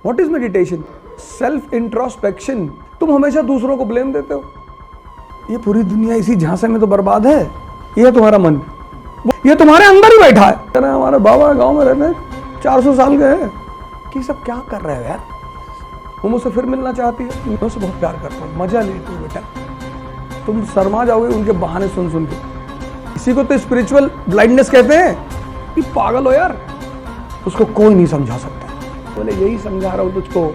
What is meditation? Self introspection. तुम हमेशा दूसरों को ब्लेम देते हो। ये पूरी दुनिया इसी झांसे में तो बर्बाद है। ये तुम्हारा मन, ये तुम्हारे अंदर ही बैठा है। हमारे बाबा गांव में रहते हैं, 400 साल के हैं। कि सब क्या कर रहे हो यार? वो मुझसे फिर मिलना चाहती है, मैं उससे बहुत प्यार करता हूँ, मजा लेती हूँ बेटा। तुम शर्मा जाओगे उनके बहाने सुन सुन के। इसी को तो स्पिरिचुअल ब्लाइंडनेस कहते हैं। कि पागल हो यार, उसको कोई नहीं समझा सकता। बोले यही समझा रहा हूँ तुझको।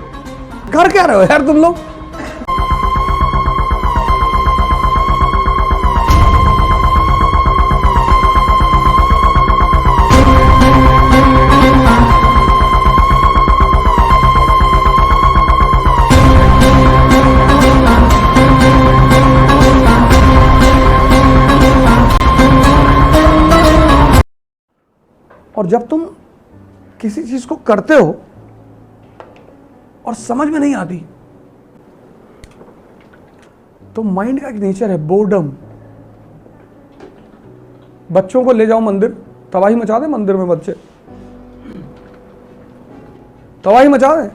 कर क्या रहे हो यार तुम लोग? और जब तुम किसी चीज को करते हो और समझ में नहीं आती, तो माइंड का एक नेचर है बोर्डम। बच्चों को ले जाओ मंदिर, तबाही मचा दे मंदिर में बच्चे, तबाही मचा दे।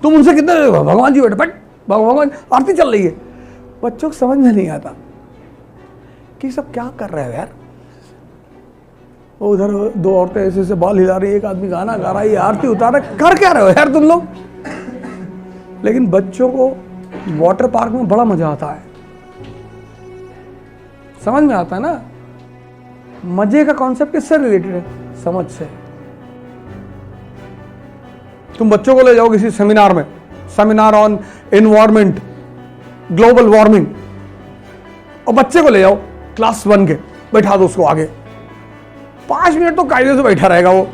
तुम उनसे कितने भगवान जी बेटा बट भगवान आरती चल रही है, बच्चों को समझ में नहीं आता कि सब क्या कर रहे हो यार। वो उधर दो औरतें ऐसे ऐसे बाल हिला रही है, एक आदमी गाना गा रहा है, आरती उतार रहा है। कर क्या रहे हो यार तुम लोग? लेकिन बच्चों को वाटर पार्क में बड़ा मजा आता है, समझ में आता है ना। मजे का कॉन्सेप्ट किससे रिलेटेड है? समझ से। तुम बच्चों को ले जाओ किसी सेमिनार में, seminar on environment, global warming, और बच्चे को ले जाओ क्लास 1 के, बैठा दो उसको आगे, 5 मिनट तो कायदे से बैठा रहेगा वो।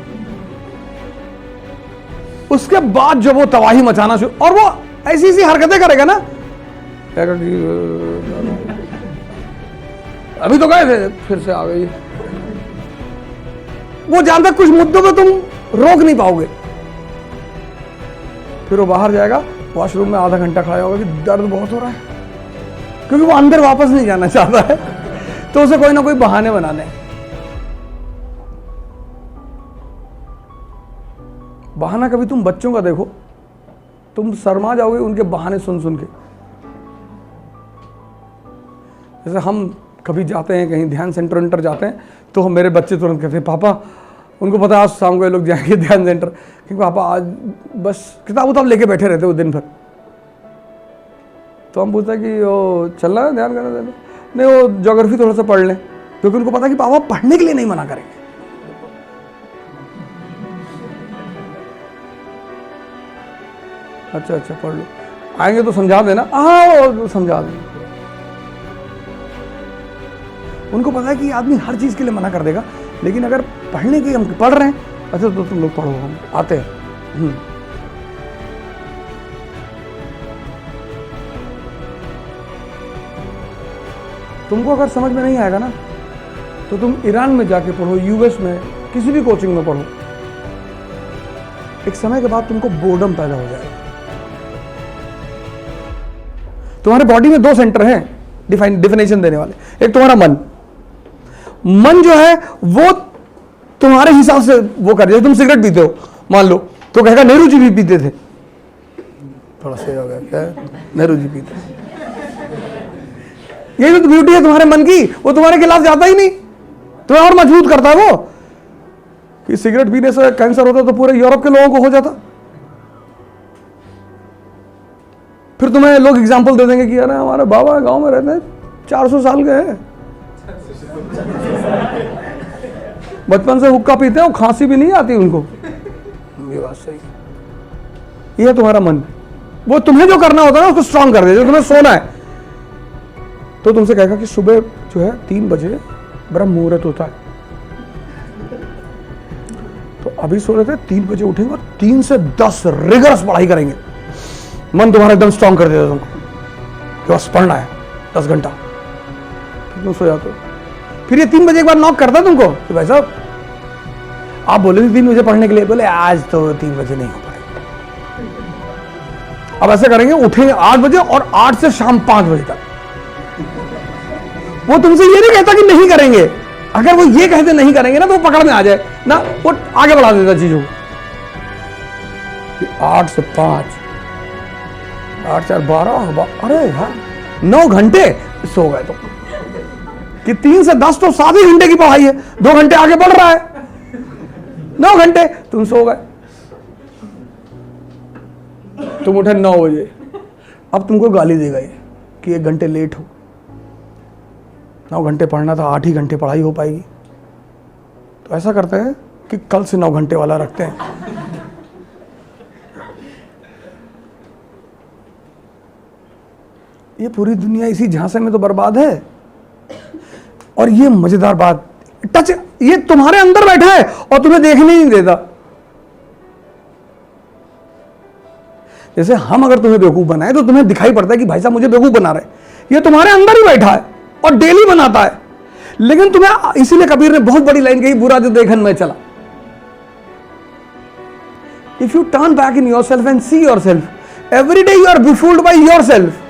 उसके बाद जब वो तबाही मचाना शुरू, और वो ऐसी ऐसी हरकतें करेगा ना, कहेगा कि अभी तो गए थे फिर से आ गई। वो जानता कुछ मुद्दों पे तुम रोक नहीं पाओगे। फिर वो बाहर जाएगा, वॉशरूम में आधा घंटा खड़ा होगा कि दर्द बहुत हो रहा है, क्योंकि वो अंदर वापस नहीं जाना चाहता है, तो उसे कोई ना कोई बहाने बनाने। बहाना कभी तुम बच्चों का देखो, तुम शर्मा जाओगे उनके बहाने सुन सुन के। जैसे हम कभी जाते हैं कहीं ध्यान सेंटर जाते हैं, तो हम मेरे बच्चे तुरंत कहते हैं पापा, उनको पता है आज शाम को ये लोग जाएंगे ध्यान सेंटर, क्योंकि पापा आज बस किताब उताब लेके बैठे रहते वो दिन भर। तो हम पूछते हैं कि वो चलना है ध्यान करना, नहीं वो ज्योग्राफी थोड़ा सा पढ़ लें, क्योंकि उनको पता है कि पापा पढ़ने के लिए नहीं मना करेंगे। अच्छा अच्छा पढ़ लो, आएंगे तो समझा देना। हाँ समझा देना। उनको पता है कि आदमी हर चीज के लिए मना कर देगा, लेकिन अगर पढ़ने के हम पढ़ रहे हैं, अच्छा तो तुम लोग पढ़ो, हम आते हैं। तुमको अगर समझ में नहीं आएगा ना, तो तुम ईरान में जाके पढ़ो, यूएस में, किसी भी कोचिंग में पढ़ो। एक समय के बाद तुमको बोर्डम पैदा हो जाएगा। तुम्हारे बॉडी में 2 सेंटर हैं डिफिनेशन देने वाले। एक तुम्हारा मन जो है वो तुम्हारे हिसाब से वो कर, जैसे तुम सिगरेट पीते हो मान लो, तो कहेगा नेहरू जी भी पीते थे, थोड़ा सही हो गया क्या, नेहरू जी पीते। यही तो ब्यूटी है तुम्हारे मन की, वो तुम्हारे खिलाफ जाता ही नहीं, तुम्हें और मजबूत करता है वो। कि सिगरेट पीने से कैंसर होता तो पूरे यूरोप के लोगों को हो जाता। फिर तुम्हें लोग एग्जाम्पल दे देंगे कि अरे हमारे बाबा गांव में रहते हैं, 400 साल के हैं, बचपन से हुक्का पीते हैं, वो खांसी भी नहीं आती उनको। ये बात सही है। ये तुम्हारा मन, वो तुम्हें जो करना होता है ना उसको स्ट्रांग कर दे। जो तुम्हें सोना है तो तुमसे कहेगा कि सुबह जो है 3 बजे ब्रह्म मुहूर्त होता है, तो अभी सो रहे थे, 3 बजे उठेंगे और 3 से 10 रिगरस पढ़ाई करेंगे। मन तुम्हारा एकदम स्ट्रांग कर देता तुमको, बस पढ़ना है 10 घंटा। फिर तुम सो जाते हो। फिर ये 3 बजे एक बार नॉक करता तुमको कि भाई साहब आप बोले थे 3 बजे पढ़ने के लिए, बोले आज तो 3 बजे नहीं हो पाएगा। अब ऐसे करेंगे, उठेंगे 8 बजे और 8 से शाम 5 बजे तक। वो तुमसे ये नहीं कहता कि नहीं करेंगे, अगर वो ये कहते नहीं करेंगे ना तो वो पकड़ में आ जाए ना, वो आगे बढ़ा देता चीजों को। कि 8 से 5, 8 4 12, अरे यार 9 घंटे सो गए। तो कि 3 से 10 तो 7 ही घंटे की पढ़ाई है, 2 घंटे आगे बढ़ रहा है, 9 घंटे तुम सो गए। तुम उठे 9 बजे, अब तुमको गाली देगा ये कि 1 घंटे लेट हो। 9 घंटे पढ़ना था, 8 ही घंटे पढ़ाई हो पाएगी। तो ऐसा करते हैं कि कल से 9 घंटे वाला रखते हैं। ये पूरी दुनिया इसी झांसे में तो बर्बाद है। और ये मजेदार बात, टच ये तुम्हारे अंदर बैठा है और तुम्हें देखने नहीं देता। जैसे हम अगर तुम्हें बेवकूफ बनाए तो तुम्हें दिखाई पड़ता है कि भाई साहब मुझे बेवकूफ बना रहे। ये तुम्हारे अंदर ही बैठा है और डेली बनाता है। लेकिन तुम्हें, इसीलिए कबीर ने बहुत बड़ी लाइन कही, बुरा जो देखन में चला। If you turn back in yourself and see yourself, every day you are befooled by yourself.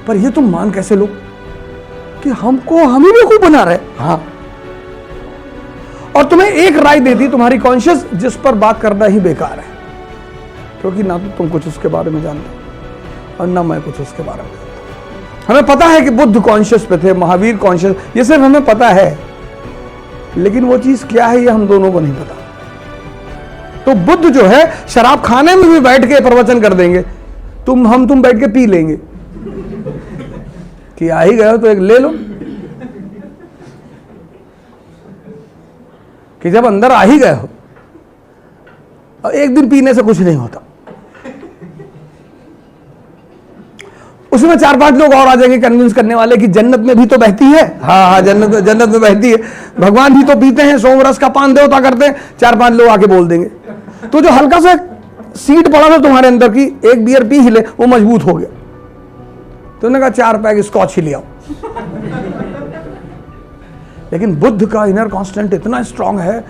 पर ये तुम मान कैसे लो कि हम ही बेवकूफ बना रहे। हाँ, और तुम्हें एक राय देती तुम्हारी कॉन्शियस, जिस पर बात करना ही बेकार है, क्योंकि ना तो तुम कुछ उसके बारे में जानते और ना मैं कुछ उसके बारे में जानता। हमें पता है कि बुद्ध कॉन्शियस पे थे, महावीर कॉन्शियस, ये सिर्फ हमें पता है, लेकिन वो चीज क्या है ये हम दोनों को नहीं पता। तो बुद्ध जो है शराब खाने में भी बैठ के प्रवचन कर देंगे, तुम बैठ के पी लेंगे कि आ ही गए हो तो एक ले लो। कि जब अंदर आ ही गए हो, और एक दिन पीने से कुछ नहीं होता, उसमें 4-5 लोग और आ जाएंगे कन्विंस करने वाले कि जन्नत में भी तो बहती है। हाँ, जन्नत में बहती है, भगवान भी तो पीते हैं, सोमरस का पान देवता करते हैं। 4-5 लोग आके बोल देंगे। तो जो हल्का सा सीट पड़ा था तुम्हारे अंदर की, एक बियर पी हिले, वो मजबूत हो गया। तुमने कहा 4 पैक स्कॉच ही लिया। लेकिन बुद्ध का इनर कांस्टेंट इतना स्ट्रांग है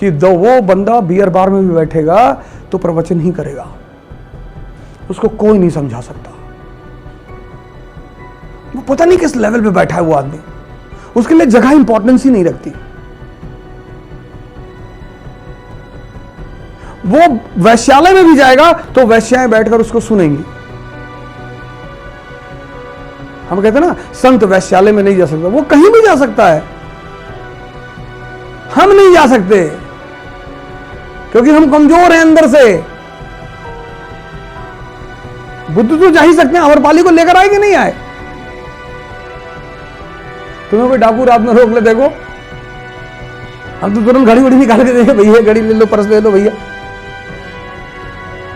कि वो बंदा बियर बार में भी बैठेगा तो प्रवचन ही करेगा, उसको कोई नहीं समझा सकता। वो पता नहीं किस लेवल पे बैठा है वो आदमी, उसके लिए जगह इंपॉर्टेंस ही नहीं रखती। वो वैश्यालय में भी जाएगा तो वैश्याएं बैठकर उसको सुनेंगी। हम कहते हैं ना, संत वैश्यालय में नहीं जा सकता, वो कहीं भी जा सकता है, हम नहीं जा सकते क्योंकि हम कमजोर हैं अंदर से। बुद्ध तो जा ही सकते हैं, अमरपाली को लेकर आए कि नहीं आए? तुम्हें कोई डाकू रात में रोक ले, देखो हम तो तुरंत घड़ी वड़ी निकाल के देंगे, भैया घड़ी ले लो, पर्स ले लो भैया।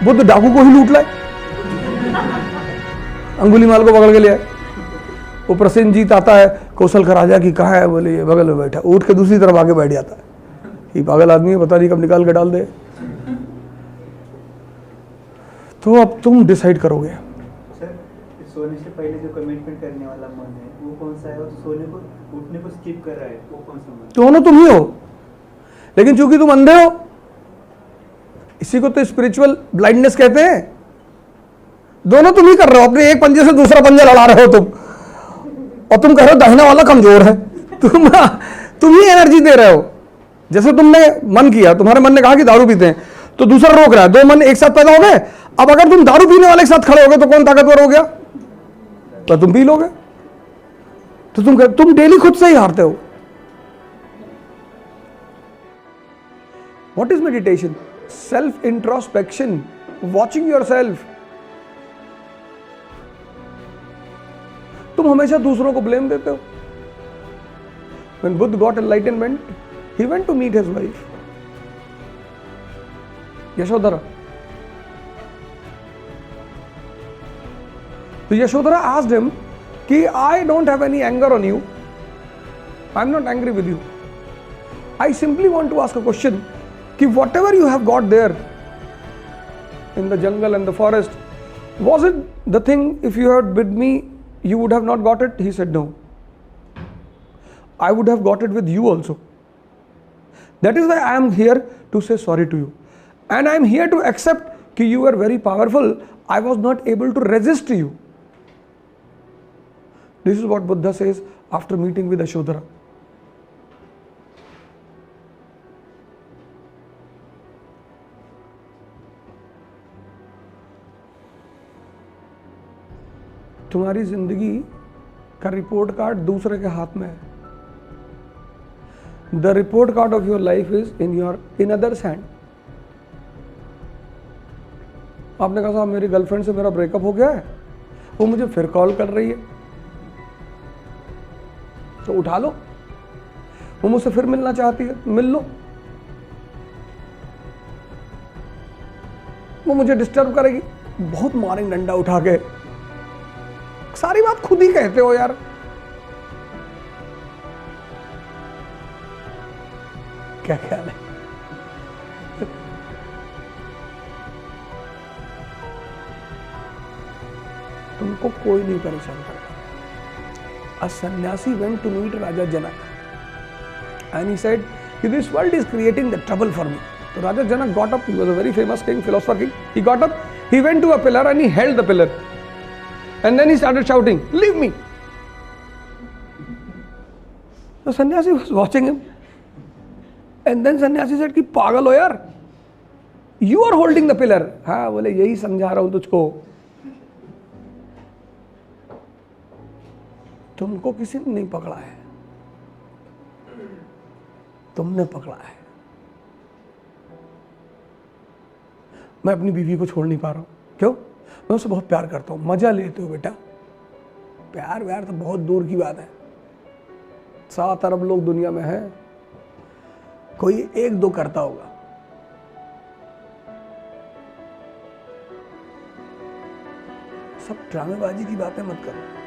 बुद्ध डाकू को ही लूट लाए, अंगुलीमाल को पकड़ के ले आए। वो प्रसेनजीत आता है कौशल का राजा की, कहाँ है? बोले ये बगल में बैठा। उठ के दूसरी तरफ आके बैठ जाता है कि पागल आदमी है, पता नहीं कब निकाल के डाल दे। तो अब तुम डिसाइड करोगे। सर, सोने से पहले जो कमिटमेंट करने वाला मन है वो कौन सा है, और सोने को उठने को स्किप कर रहा है वो कौन सा मन? दोनों तुम ही हो, लेकिन चूंकि तुम अंधे हो, इसी को तो स्पिरिचुअल ब्लाइंडनेस कहते हैं। दोनों तुम ही कर रहे हो, अपने एक पंजे से दूसरा पंजा लड़ा रहे हो तुम, और तुम कह रहे हो दाहिना वाला कमजोर है। तुम ही एनर्जी दे रहे हो। जैसे तुमने मन किया, तुम्हारे मन ने कहा कि दारू पीते हैं, तो दूसरा रोक रहा है, 2 मन एक साथ पैदा हो गए। अब अगर तुम दारू पीने वाले के साथ खड़े हो गए तो कौन ताकतवर हो गया? तो तुम पी लोगे। तो तुम डेली खुद से ही हारते हो। What is meditation? Self introspection, watching yourself. तुम हमेशा दूसरों को ब्लेम देते हो। When Buddha got enlightenment, he went to meet his wife, Yashodhara. So Yashodhara asked him, कि I don't have any anger on you. I'm not angry with you. I simply want to ask a question, कि whatever you have got there in the jungle and the forest, was it the thing if you had with me, you would have not got it? He said, no. I would have got it with you also. That is why I am here to say sorry to you. And I am here to accept that you were very powerful. I was not able to resist you. This is what Buddha says after meeting with Yashodhara. तुम्हारी जिंदगी का report card दूसरे के हाथ में है. The report card of your life is in others hand. आपने कहा साहब मेरी गर्लफ्रेंड से मेरा ब्रेकअप हो गया है, वो मुझे फिर कॉल कर रही है, तो उठा लो. वो मुझसे फिर मिलना चाहती है, मिल लो. वो मुझे डिस्टर्ब करेगी, बहुत मारेंगे डंडा उठा के. सारी बात खुद ही कहते हो यार. क्या ख्याल है? तुमको कोई नहीं परेशान करता. A sannyasi went to meet Raja Janak and he said, "This world is creating the trouble for me." So Raja Janak got up. He was a very famous king, philosopher king. He got up. He went to a pillar and he held the pillar. And then he started shouting, "Leave me!" The sannyasi was watching him. And then sannyasi said कि पागल हो यार, you are holding the pillar. हाँ बोले यही समझा रहा हूं तुझको. तुमको किसी ने नहीं पकड़ा है, तुमने पकड़ा है. मैं अपनी बीवी को छोड़ नहीं पा रहा हूं. क्यों? मैं उससे बहुत प्यार करता हूं. मजा लेते हो बेटा. प्यार व्यार तो बहुत दूर की बात है. 7 अरब लोग दुनिया में हैं, कोई 1-2 करता होगा. सब ड्रामेबाजी की बातें मत करो.